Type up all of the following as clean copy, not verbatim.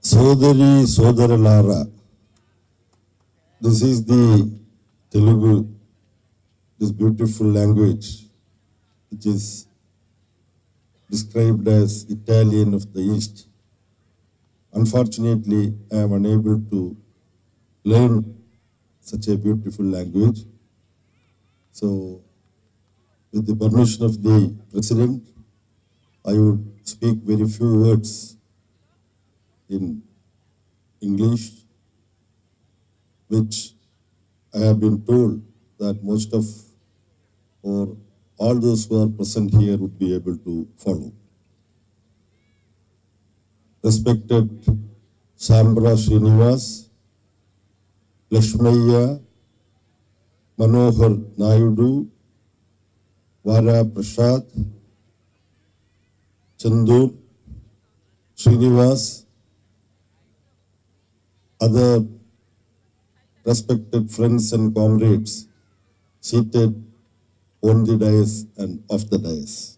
Sodari Sodaralara. This is the Telugu, this beautiful language, which is described as Italian of the East. Unfortunately, I am unable to learn such a beautiful language. So, with the permission of the President, I would speak very few words in English, which I have been told that most of or all those who are present here would be able to follow. Respected Sambra Srinivas, Lakshmaya, Manohar Naidu, Vara Prasad, Chandur, Srinivas, other respected friends and comrades seated on the dais and off the dais.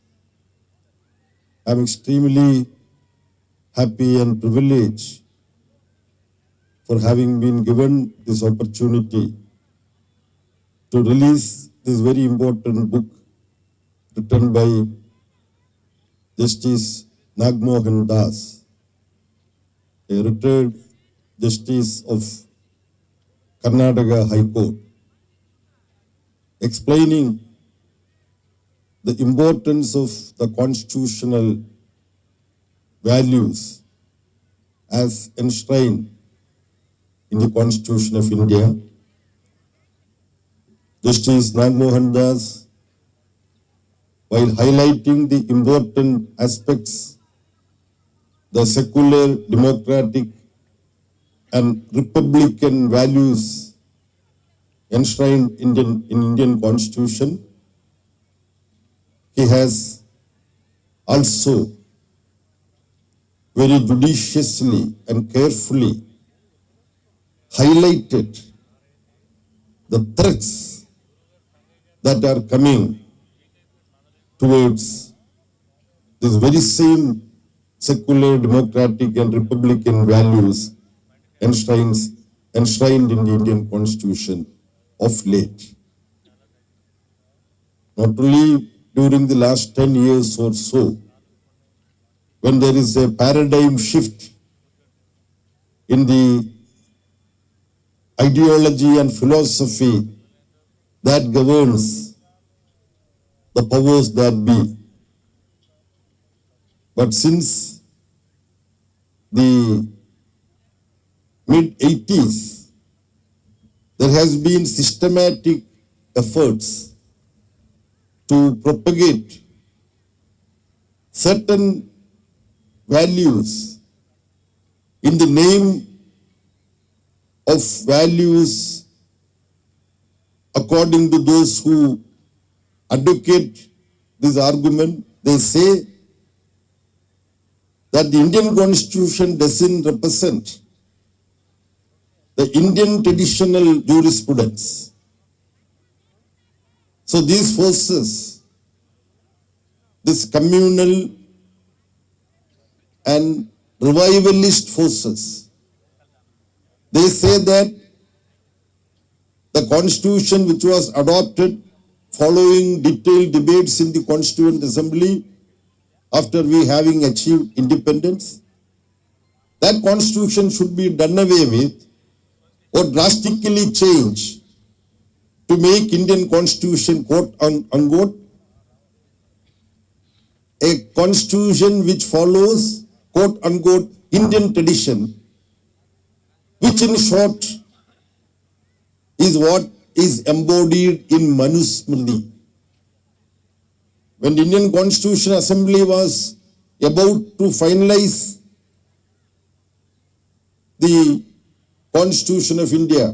I am extremely happy and privileged for having been given this opportunity to release this very important book written by Justice Nagmohan Das, a retired Justice of Karnataka High Court, explaining the importance of the constitutional values as enshrined in the Constitution of India. Justice Nagmohan Das, while highlighting the important aspects, the secular, democratic, and republican values enshrined in Indian Constitution, he has also very judiciously and carefully highlighted the threats that are coming towards this very same secular, democratic, and republican values enshrined in the Indian Constitution of late. Not only during the last 10 years or so, when there is a paradigm shift in the ideology and philosophy that governs the powers that be. But since the mid-80s, there has been systematic efforts to propagate certain values in the name of values according to those who advocate this argument. They say that the Indian Constitution doesn't represent the Indian traditional jurisprudence. So these forces, this communal and revivalist forces, they say that the Constitution which was adopted following detailed debates in the Constituent Assembly after we having achieved independence, that Constitution should be done away with or drastically changed to make Indian Constitution, quote unquote, a Constitution which follows, quote unquote, Indian tradition, which in short is what is embodied in Manusmriti. When the Indian Constitution Assembly was about to finalize the Constitution of India,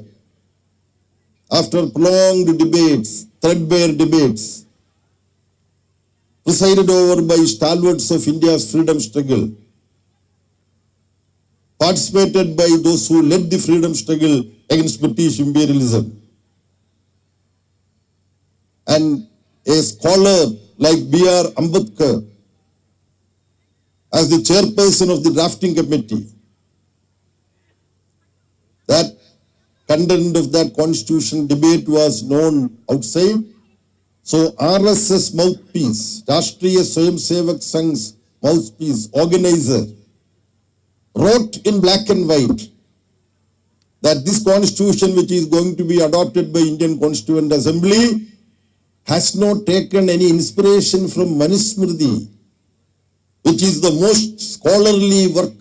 after prolonged debates, threadbare debates, presided over by stalwarts of India's freedom struggle, participated by those who led the freedom struggle against British imperialism, and a scholar like B.R. Ambedkar as the chairperson of the drafting committee, content of that constitution debate was known outside. So RSS mouthpiece, Rashtriya Swayamsevak Sangh's mouthpiece, organizer, wrote in black and white that this constitution which is going to be adopted by Indian Constituent Assembly has not taken any inspiration from Manusmriti, which is the most scholarly work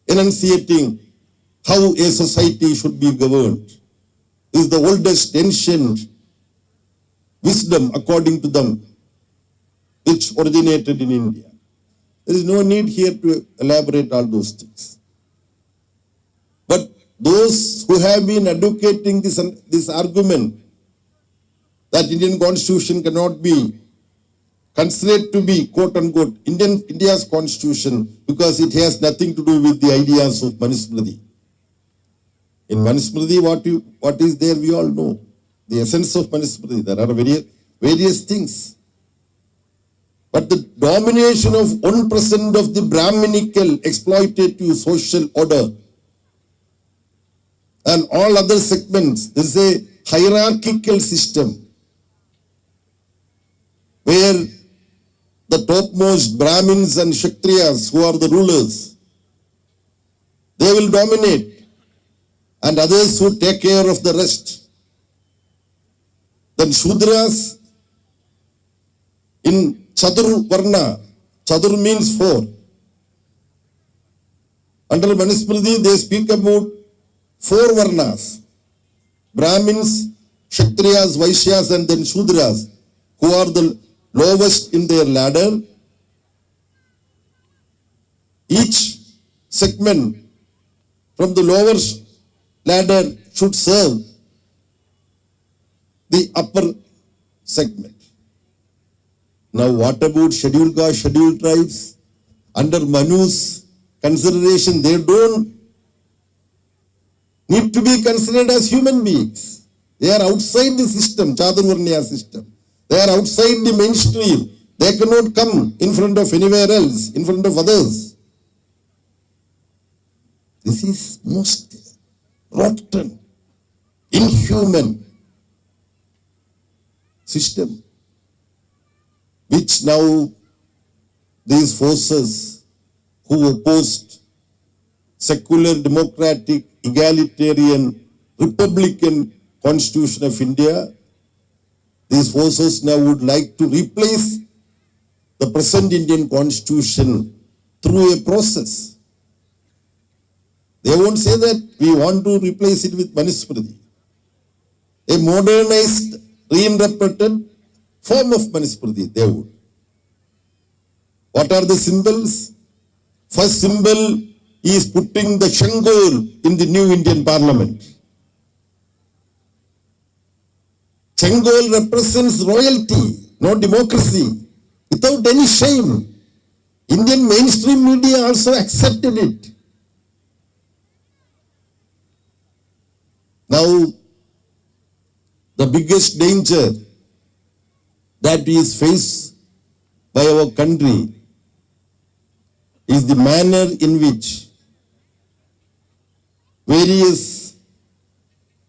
enunciating how a society should be governed. This is the oldest ancient wisdom, according to them, which originated in India. There is no need here to elaborate all those things. But those who have been advocating this argument that Indian Constitution cannot be considered to be, quote unquote, India's Constitution because it has nothing to do with the ideas of Manusmriti. In Manusmriti, what is there, we all know. The essence of Manusmriti, there are various things. But the domination of 1% of the Brahminical exploitative social order and all other segments, there is a hierarchical system where the topmost Brahmins and Kshatriyas, who are the rulers, they will dominate, and others who take care of the rest. Then Shudras in Chatur Varna, Chatur means 4. Under Manusmriti, they speak about 4 Varnas: Brahmins, Kshatriyas, Vaishyas, and then Shudras, who are the lowest in their ladder. Each segment from the lower ladder should serve the upper segment. Now, what about scheduled castes, scheduled tribes? Under Manu's consideration, they don't need to be considered as human beings. They are outside the system, Chaturvarnya system. They are outside the mainstream. They cannot come in front of anywhere else, in front of others. This is most rotten, inhuman system, which now these forces who opposed secular, democratic, egalitarian, republican Constitution of India, these forces now would like to replace the present Indian Constitution through a process. They won't say that we want to replace it with Manusmriti. A modernized, reinterpreted form of Manusmriti, they would. What are the symbols? First symbol is putting the Shangol in the new Indian Parliament. Shangol represents royalty, not democracy, without any shame. Indian mainstream media also accepted it. Now, the biggest danger that is faced by our country is the manner in which various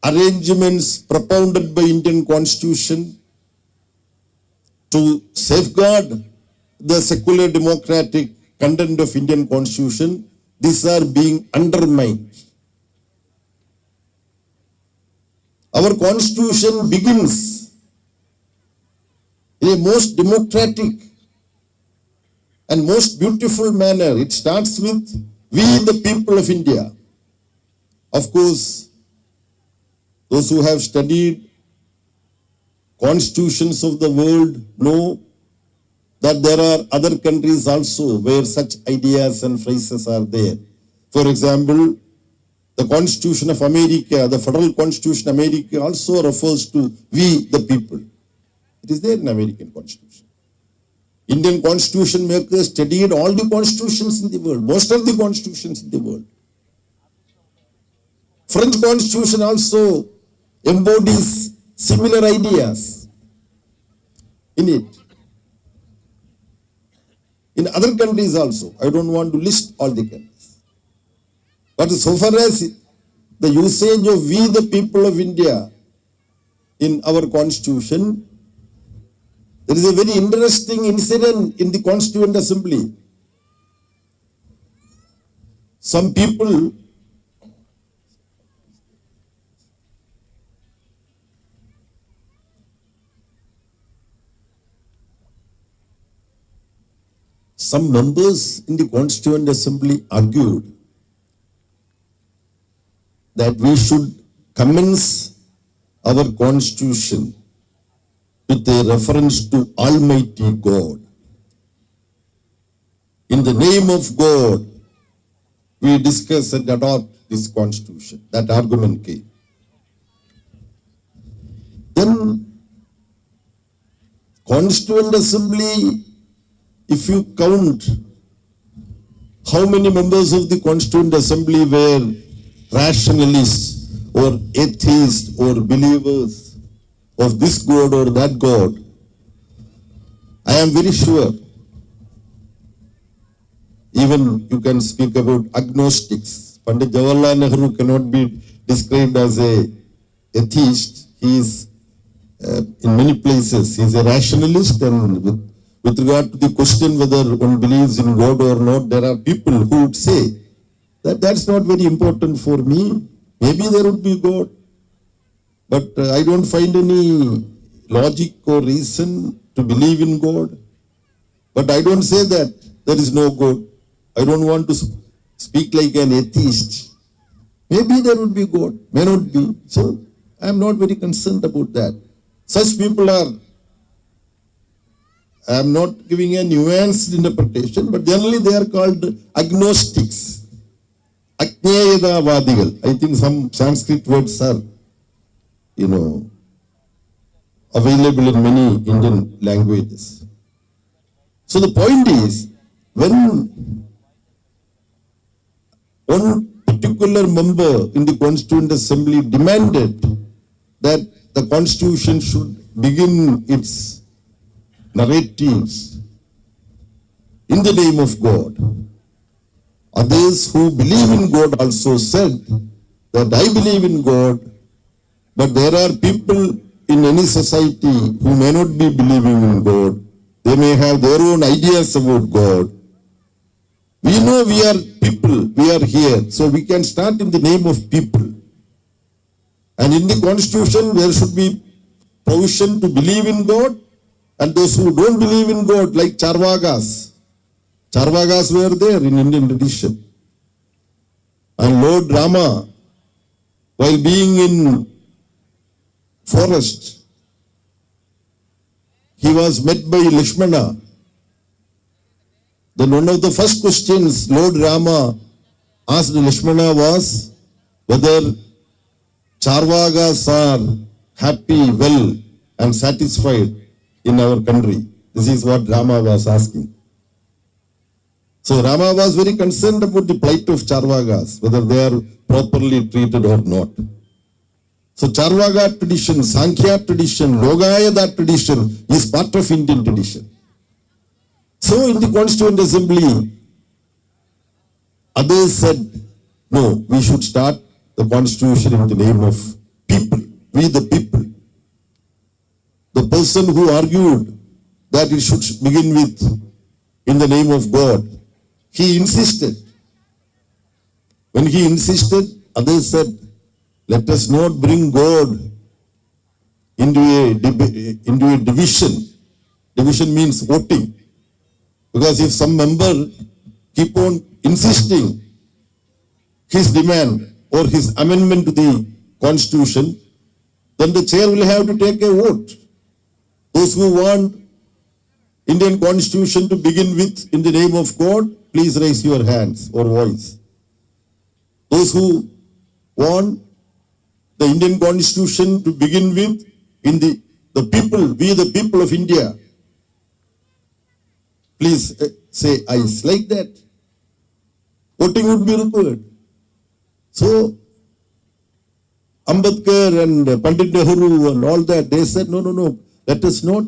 arrangements propounded by Indian Constitution to safeguard the secular democratic content of Indian Constitution, these are being undermined. Our Constitution begins in a most democratic and most beautiful manner. It starts with we the people of India. Of course, those who have studied constitutions of the world know that there are other countries also where such ideas and phrases are there. For example, the Constitution of America, the Federal Constitution of America also refers to we the people. It is there in American Constitution. Indian Constitution makers studied all the constitutions in the world, most of the constitutions in the world. French Constitution also embodies similar ideas in it. In other countries also, I don't want to list all the countries. But so far as the usage of we the people of India in our constitution, there is a very interesting incident in the Constituent Assembly. Some people some members in the Constituent Assembly argued that we should commence our constitution with a reference to Almighty God. In the name of God, we discuss and adopt this constitution. That argument came. Then, Constituent Assembly, if you count how many members of the Constituent Assembly were rationalists or atheists or believers of this God or that God, I am very sure, even you can speak about agnostics. Pandit Jawaharlal Nehru cannot be described as an atheist. He is in many places, he is a rationalist, and with regard to the question whether one believes in God or not, there are people who would say that that's not very important for me. Maybe there would be God, but I don't find any logic or reason to believe in God. But I don't say that there is no God. I don't want to speak like an atheist. Maybe there would be God, may not be. So I am not very concerned about that. Such people are, I am not giving a nuanced interpretation, but generally they are called agnostics. Ajnayadavadigal. I think some Sanskrit words are, available in many Indian languages. So the point is, when one particular member in the Constituent Assembly demanded that the Constitution should begin its narratives in the name of God, others who believe in God also said that I believe in God, but there are people in any society who may not be believing in God. They may have their own ideas about God. We know we are people, we are here, so we can start in the name of people. And in the Constitution, there should be provision to believe in God, and those who don't believe in God, like Charvagas. Charvagas were there in Indian tradition. And Lord Rama, while being in forest, he was met by Lakshmana. Then one of the first questions Lord Rama asked Lakshmana was whether Charvagas are happy, well and satisfied in our country. This is what Rama was asking. So Rama was very concerned about the plight of Charvagas, whether they are properly treated or not. So Charvaga tradition, Sankhya tradition, Logayada tradition is part of Indian tradition. So in the Constituent Assembly, others said, no, we should start the Constitution in the name of people, we the people. The person who argued that it should begin with in the name of God, he insisted. When he insisted, others said, let us not bring God into a division. Division means voting. Because if some member keep on insisting his demand or his amendment to the Constitution, then the chair will have to take a vote. Those who want Indian Constitution to begin with in the name of God, please raise your hands or voice. Those who want the Indian Constitution to begin with in the people, we the people of India, please say ayes. Like that, voting would be required. So Ambedkar and Pandit Nehru and all that, they said, no, let us not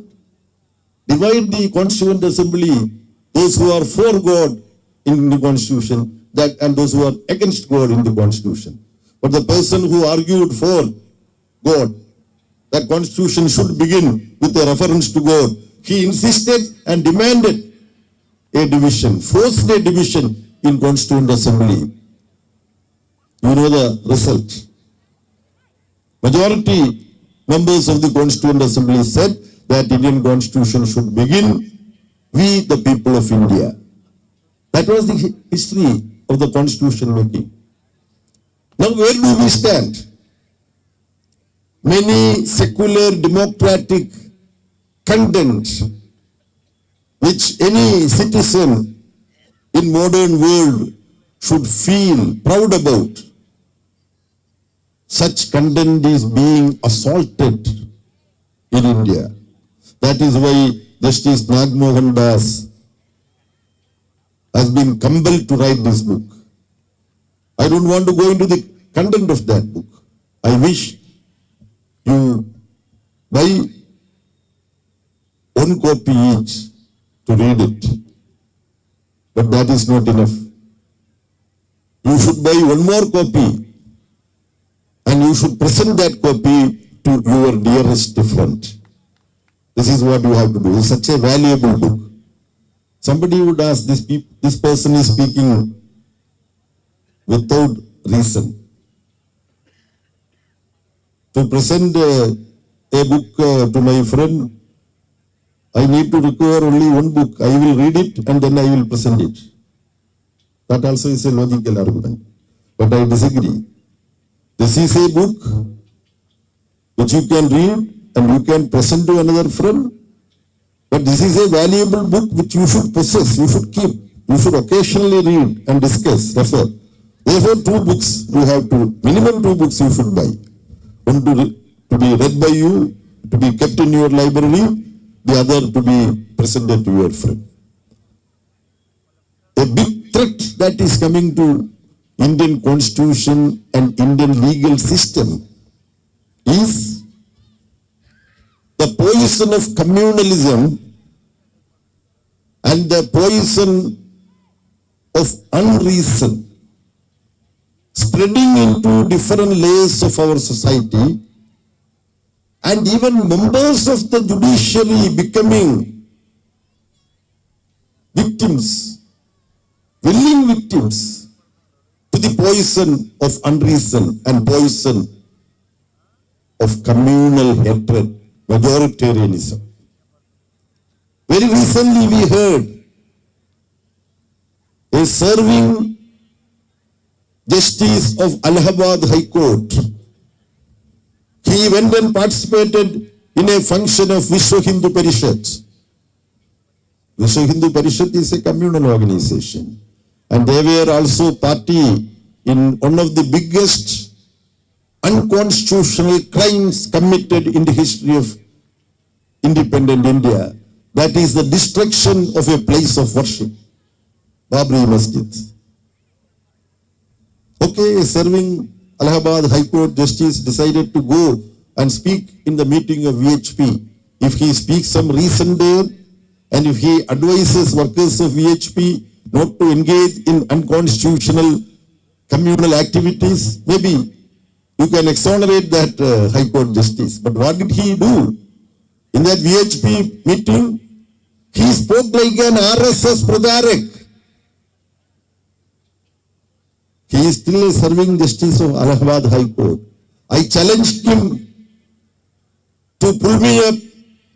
divide the Constituent Assembly, those who are for God in the Constitution, and those who are against God in the Constitution. But the person who argued for God, that constitution should begin with a reference to God, he insisted and demanded a division, forced a division in Constituent Assembly. You know the result. Majority members of the Constituent Assembly said that Indian Constitution should begin, we the people of India. That was the history of the Constitution making. Now where do we stand? Many secular democratic content which any citizen in modern world should feel proud about, such content is being assaulted in India. That is why Justice Nagmohan Das has been compelled to write this book. I don't want to go into the content of that book. I wish you buy one copy each to read it. But that is not enough. You should buy one more copy and you should present that copy to your dearest friend. This is what you have to do. It's such a valuable book. Somebody would ask, this person is speaking without reason. To present a book to my friend, I need to require only one book. I will read it and then I will present it. That also is a logical argument. But I disagree. This is a book which you can read and you can present to another friend. But this is a valuable book which you should possess, you should keep. You should occasionally read and discuss, refer. Therefore, two books you have to, minimum two books you should buy. One to be read by you, to be kept in your library, the other to be presented to your friend. A big threat that is coming to Indian Constitution and Indian legal system is the poison of communalism and the poison of unreason spreading into different layers of our society, and even members of the judiciary becoming victims, willing victims to the poison of unreason and poison of communal hatred, majoritarianism. Very recently we heard a serving Justice of Allahabad High Court. He went and participated in a function of Vishwa Hindu Parishad. Vishwa Hindu Parishad is a communal organization. And they were also party in one of the biggest unconstitutional crimes committed in the history of independent India. That is the destruction of a place of worship, Babri Masjid. Okay, a serving Allahabad High Court justice decided to go and speak in the meeting of VHP. If he speaks some reason there, and if he advises workers of VHP not to engage in unconstitutional communal activities, maybe you can exonerate that High Court justice. But what did he do? In that VHP meeting, he spoke like an RSS Pradarak. He is still a serving justice of Allahabad High Court. I challenged him to pull me up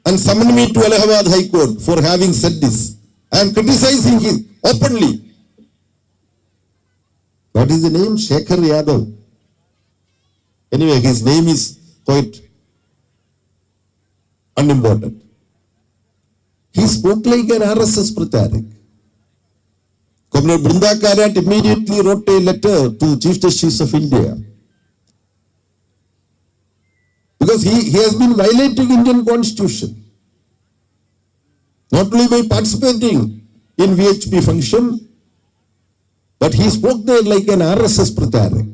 and summon me to Allahabad High Court for having said this. I am criticizing him openly. What is the name? Shekhar Yadav. Anyway, his name is quite unimportant. He spoke like an RSS Pratarik. Comrade Brinda Karat immediately wrote a letter to the Chief Justice of India. Because he has been violating Indian Constitution. Not only by participating in VHP function, but he spoke there like an RSS Pratarik,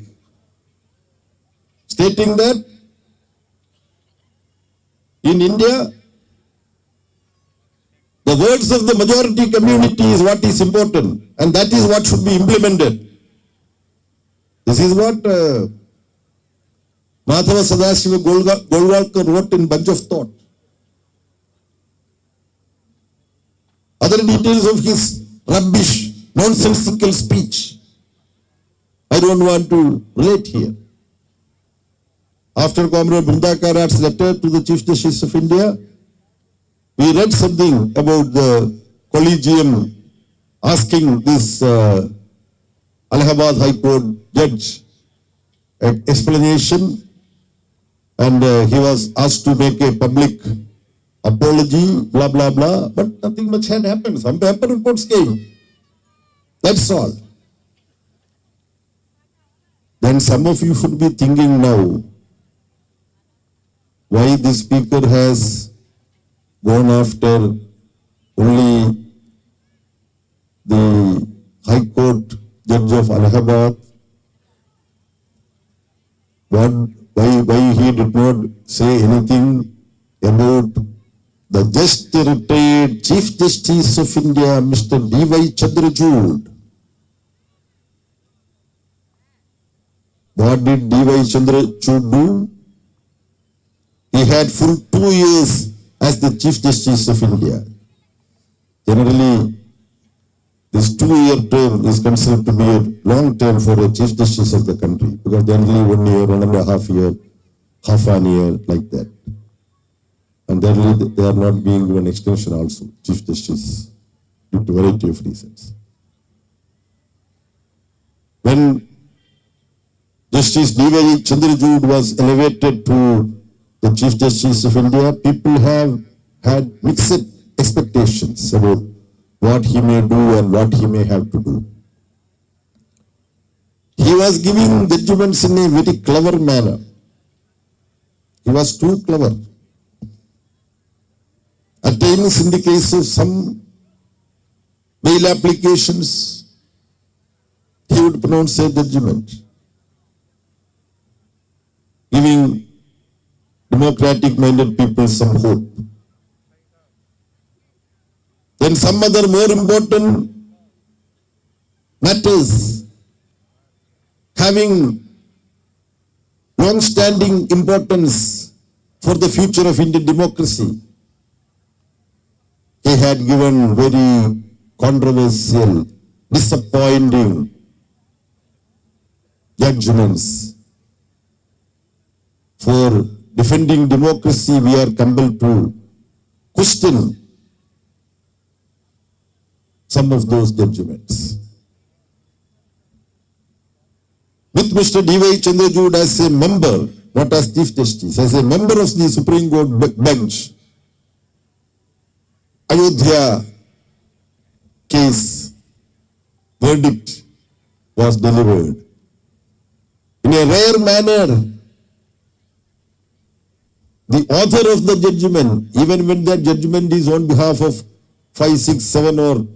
stating that in India, the words of the majority community is what is important, and that is what should be implemented. This is what Madhava Sadashiva Golwalkar wrote in Bunch of Thought. Other details of his rubbish, nonsensical speech, I don't want to relate here. After Comrade Brindakarat's letter to the Chief Justice of India, we read something about the collegium asking this Allahabad High Court judge an explanation, and he was asked to make a public apology, blah, blah, blah, but nothing much had happened. Some paper reports came. That's all. Then some of you should be thinking now, why this speaker has gone after only the High Court judge of Allahabad. Why he did not say anything about the just retired Chief Justice of India, Mr. D.Y. Chandrachud. What did D.Y. Chandrachud do? He had full 2 years as the Chief Justice of India. Generally, this 2-year term is considered to be a long term for a Chief Justice of the country, because generally 1 year, 1.5 years, half an year, like that. And generally they are not being given extension also, Chief Justice, due to a variety of reasons. When Justice D.Y. Chandrachud was elevated to the Chief Justice of India, people have had mixed expectations about what he may do and what he may have to do. He was giving judgments in a very clever manner. He was too clever. At times, in the case of some bail applications, he would pronounce a judgment, giving democratic-minded people some hope. Then some other more important matters having long-standing importance for the future of Indian democracy, he had given very controversial, disappointing judgments. For defending democracy, we are compelled to question some of those judgments. With Mr. D.Y. Chandrachud as a member, not as Chief Justice, as a member of the Supreme Court bench, Ayodhya case verdict was delivered. In a rare manner, the author of the judgment, even when that judgment is on behalf of 5, 6, 7, or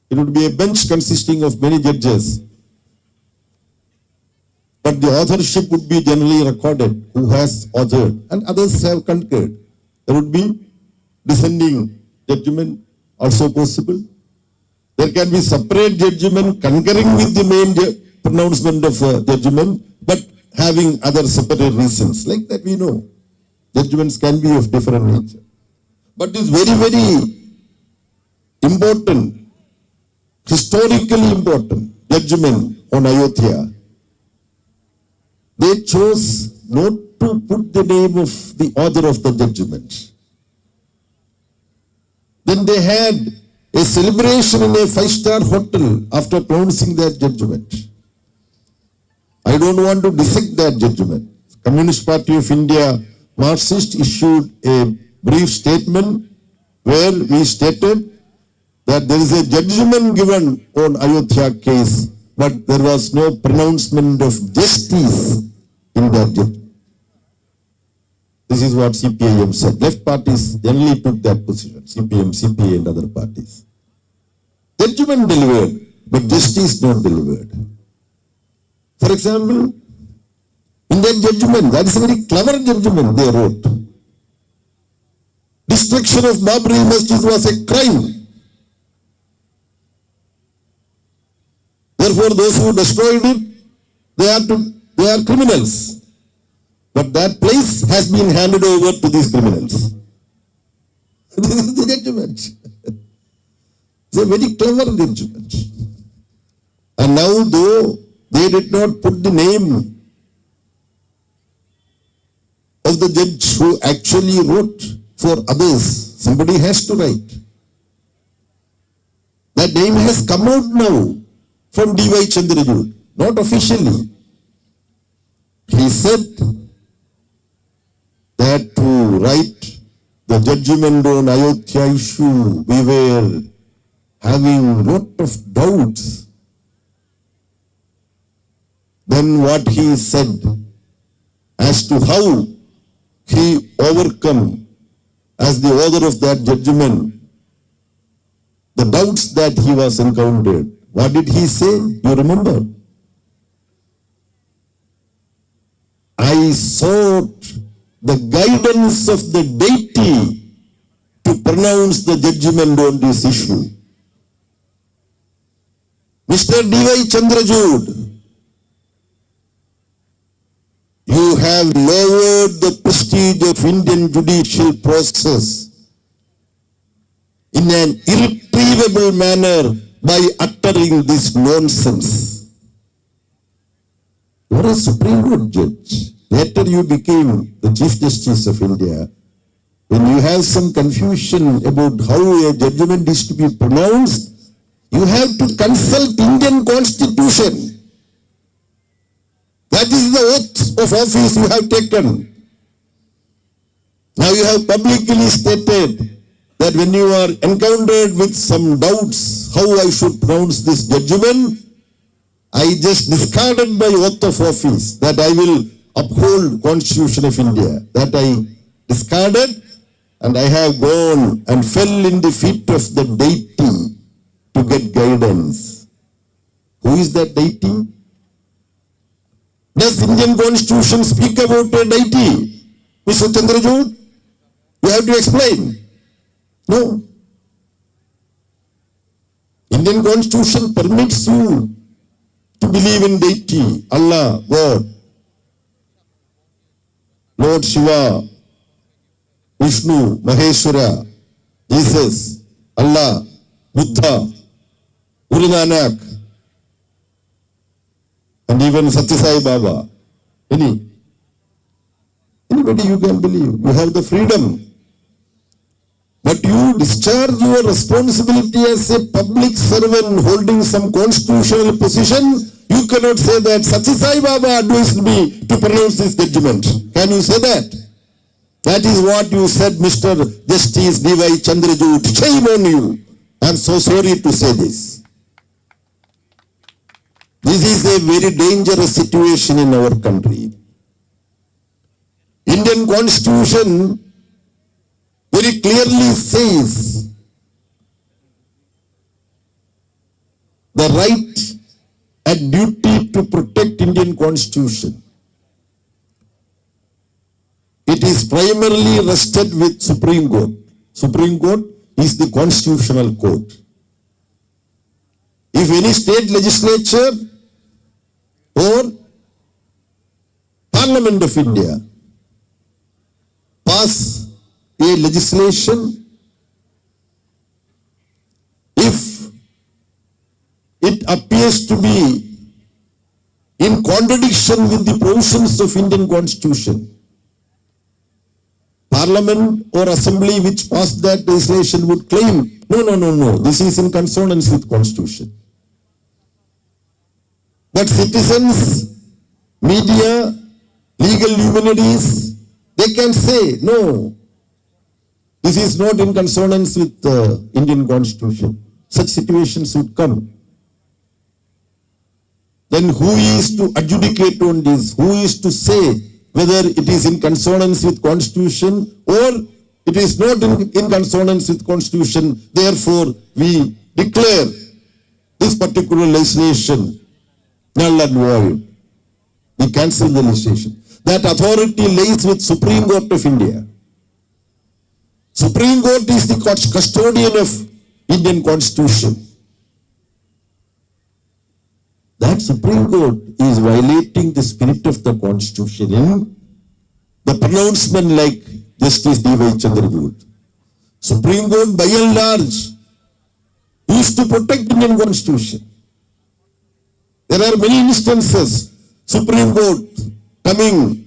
it would be a bench consisting of many judges, but the authorship would be generally recorded, who has authored, and others have concurred. There would be dissenting judgment also possible. There can be separate judgment concurring with the main pronouncement of judgment, but having other separate reasons. Like that we know. Judgments can be of different nature. But it's very, very important, historically important judgment on Ayodhya. They chose not to put the name of the author of the judgment. Then they had a celebration in a 5-star hotel after pronouncing that judgment. I don't want to dissect that judgment. Communist Party of India, Marxist, issued a brief statement where we stated that there is a judgment given on Ayodhya case, but there was no pronouncement of justice in that judgment. This is what CPIM said. Left parties generally took that position, CPM, CPA and other parties. Judgment delivered, but justice not delivered. For example, in that judgment, that is a very clever judgment they wrote. Destruction of Babri Masjid was a crime. Therefore, those who destroyed it, they are criminals. But that place has been handed over to these criminals. This is the judgment. It's a very clever judgment. And now, though they did not put the name of the judge who actually wrote for others, somebody has to write. That name has come out now from D.Y. Chandrachud, not officially. He said that to write the judgment on Ayodhya issue, we were having lot of doubts. Then what he said as to how he overcome as the author of that judgment the doubts that he was encountered. What did he say? You remember? I sought the guidance of the deity to pronounce the judgment on this issue. Mr. D.Y. Chandrachud, you have lowered the prestige of Indian judicial process in an irretrievable manner by uttering this nonsense. You are a Supreme Court judge. Later you became the Chief Justice of India. When you have some confusion about how a judgment is to be pronounced, you have to consult Indian Constitution. That is the oath of office you have taken. Now you have publicly stated that when you are encountered with some doubts how I should pronounce this judgment, I just discarded my oath of office that I will uphold Constitution of India. That I discarded and I have gone and fell in the feet of the deity to get guidance. Who is that deity? Does Indian Constitution speak about a deity? Mr. Chandrachud, you have to explain. No. Indian Constitution permits you to believe in deity, Allah, God, Lord Shiva, Vishnu, Maheshwara, Jesus, Allah, Buddha, Guru Nanak, and even Satya Sai Baba. Anybody you can believe. You have the freedom. But you discharge your responsibility as a public servant holding some constitutional position. You cannot say that Satya Sai Baba advised me to pronounce this judgment. Can you say that? That is what you said, Mr. Justice D.Y. Chandrachud. Shame on you. I am so sorry to say this. This is a very dangerous situation in our country. Indian Constitution very clearly says the right and duty to protect Indian Constitution. It is primarily rested with Supreme Court. Supreme Court is the constitutional court. If any state legislature or Parliament of India pass a legislation, if it appears to be in contradiction with the provisions of Indian Constitution, Parliament or Assembly which passed that legislation would claim, no, this is in consonance with Constitution. But citizens, media, legal luminaries, they can say, no, this is not in consonance with the Indian Constitution. Such situations would come. Then who is to adjudicate on this? Who is to say whether it is in consonance with Constitution or it is not in consonance with Constitution? Therefore, we declare this particular legislation null and void. We cancel the legislation. That authority lays with Supreme Court of India. Supreme Court is the custodian of Indian Constitution. That Supreme Court is violating the spirit of the Constitution in the pronouncement like Justice D.Y. Chandrachud. Supreme Court by and large used to protect Indian Constitution. There are many instances, Supreme Court coming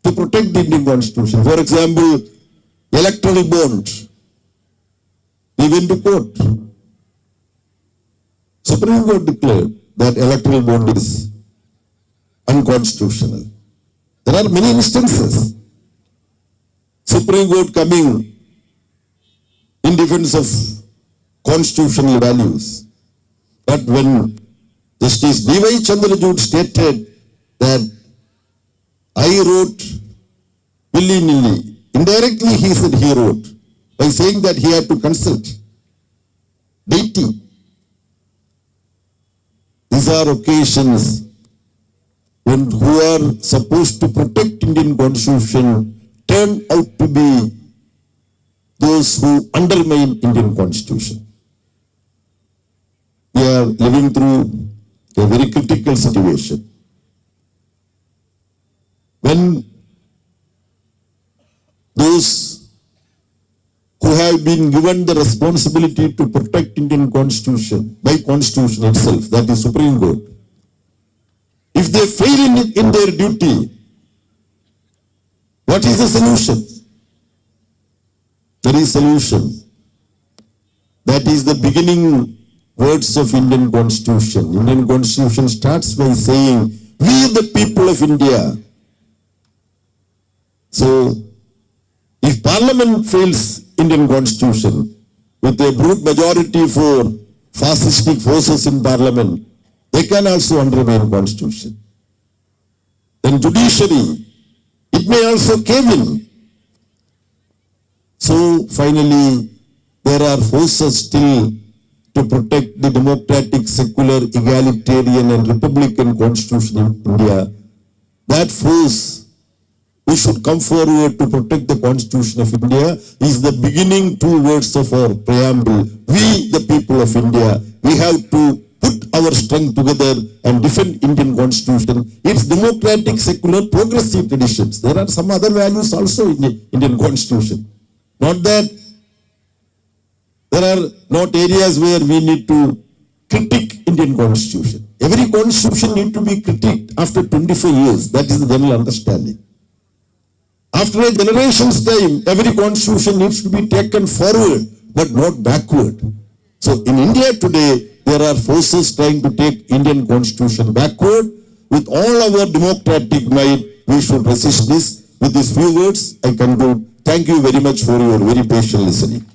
to protect the Indian Constitution. For example, electoral bond. We went to court. Supreme Court declared that electoral bond is unconstitutional. There are many instances. Supreme Court coming in defense of constitutional values. But when Justice D.Y. Chandrachud stated that I wrote willy-nilly, indirectly he said he wrote, by saying that he had to consult deity. These are occasions when who are supposed to protect Indian Constitution turn out to be those who undermine Indian Constitution. We are living through a very critical situation. When those who have been given the responsibility to protect Indian Constitution by Constitution itself, that is Supreme Court, if they fail in their duty, what is the solution? There is solution. That is the beginning words of Indian Constitution. Indian Constitution starts by saying, we the people of India. So, if Parliament fails Indian Constitution with a brute majority for fascistic forces in Parliament, they can also undermine Constitution. Then Judiciary, it may also cave in. So finally, there are forces still to protect the democratic, secular, egalitarian and republican constitution in India. That force, we should come forward to protect the Constitution of India, is the beginning two words of our preamble. We, the people of India, we have to put our strength together and defend Indian Constitution, its democratic, secular, progressive traditions. There are some other values also in the Indian Constitution. Not that there are not areas where we need to critique Indian Constitution. Every Constitution needs to be critiqued after 24 years. That is the general understanding. After a generation's time, every Constitution needs to be taken forward, but not backward. So in India today, there are forces trying to take Indian Constitution backward. With all our democratic might, we should resist this. With these few words, I conclude. Thank you very much for your very patient listening.